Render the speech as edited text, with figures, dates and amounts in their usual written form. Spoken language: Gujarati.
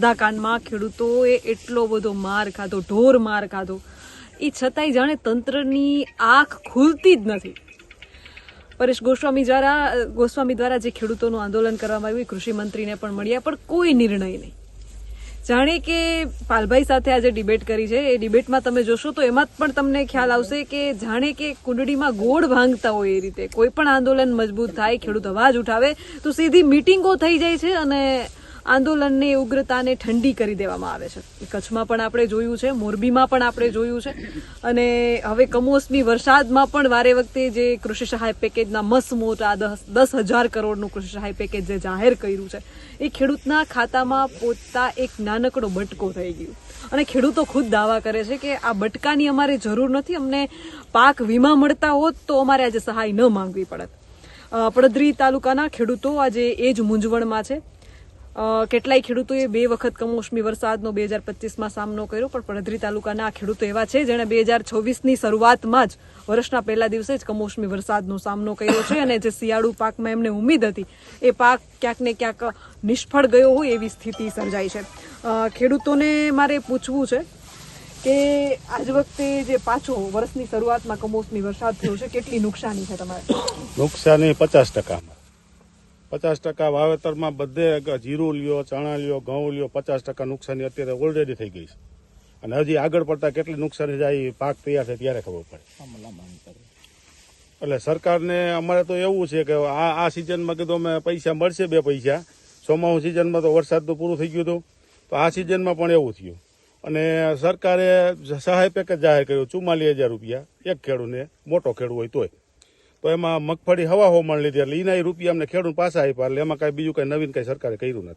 કાંડમાં ખેડૂતોએ એટલો બધો માર ખાધો, ઢોર માર ખાધો, એ છતાંય જાણે તંત્રની આંખ ખુલતી જ નથી. પરેશ ગોસ્વામી દ્વારા જે ખેડૂતોનું આંદોલન કરવામાં આવ્યું, કૃષિ મંત્રીને પણ મળ્યા, પણ કોઈ નિર્ણય નહીં. જાણે કે પાલભાઈ સાથે આજે ડિબેટ કરી છે, એ ડિબેટમાં તમે જોશો તો એમાં પણ તમને ખ્યાલ આવશે કે જાણે કે કુંડળીમાં ગોળ ભાંગતા હોય એ રીતે કોઈ પણ આંદોલન મજબૂત થાય, ખેડૂત અવાજ ઉઠાવે તો સીધી મિટિંગો થઈ જાય છે અને આંદોલનની ઉગ્રતાને ઠંડી કરી દેવામાં આવે છે. કચ્છમાં પણ આપણે જોયું છે, મોરબીમાં પણ આપણે જોયું છે, અને હવે કમોસમી વરસાદમાં પણ વારે વખતે જે કૃષિ સહાય પેકેજના મસમોટા 10,000 કરોડનું કૃષિ સહાય પેકેજ જે જાહેર કર્યું છે એ ખેડૂતના ખાતામાં પહોંચતા એક નાનકડો બટકો થઈ ગયું. અને ખેડૂતો ખુદ દાવા કરે છે કે આ બટકાની અમારે જરૂર નથી, અમને પાક વીમા મળતા હોત તો અમારે આજે સહાય ન માંગવી પડત. પડદરી તાલુકાના ખેડૂતો આજે એ જ મૂંઝવણમાં છે. કેટલાય ખેડૂતોએ 2 વખત કમોસમી વરસાદનો 2025માં સામનો કર્યો, પણ પડદરી તાલુકાના ખેડૂતો એવા છે જેણે 2026ની શરૂઆતમાં જ વર્ષના પહેલા દિવસે જ કમોસમી વરસાદનો સામનો કર્યો છે, અને જે શિયાળુ પાકમાં એમને ઉમ્મીદ હતી એ પાક ક્યાંક ને ક્યાંક નિષ્ફળ ગયો હોય એવી સ્થિતિ સર્જાઈ છે. ખેડૂતોને મારે પૂછવું છે કે આજ વખતે જે પાછો વર્ષની શરૂઆતમાં કમોસમી વરસાદ થયો છે, કેટલી નુકસાની છે તમારે? નુકસાની 50%. 50% વાવેતરમાં બધે જીરું લ્યો, ચણા લ્યો, ઘઉં લ્યો, 50% નુકસાની અત્યારે ઓલરેડી થઈ ગઈ છે. અને હજી આગળ પડતા કેટલી નુકસાની જાય પાક તૈયાર થાય ત્યારે ખબર પડે. એટલે સરકારને અમારે તો એવું છે કે આ સિઝનમાં કીધું અમે પૈસા મળશે, 2 પૈસા. ચોમાસું સિઝનમાં તો વરસાદ તો પૂરું થઈ ગયું હતું, તો આ સિઝનમાં પણ એવું થયું. અને સરકારે સહાય પેકેજ જાહેર કર્યું 44,000 રૂપિયા એક ખેડૂતને, મોટો ખેડૂત હોય તોય. તો એમાં મગફળી હવા મણ લીધી, એટલે એના રૂપિયા અમને ખેડૂત પાછા આપ્યા, એટલે એમાં કાંઈ બીજું કાંઈ નવીન કાંઈ સરકારે કર્યું નથી.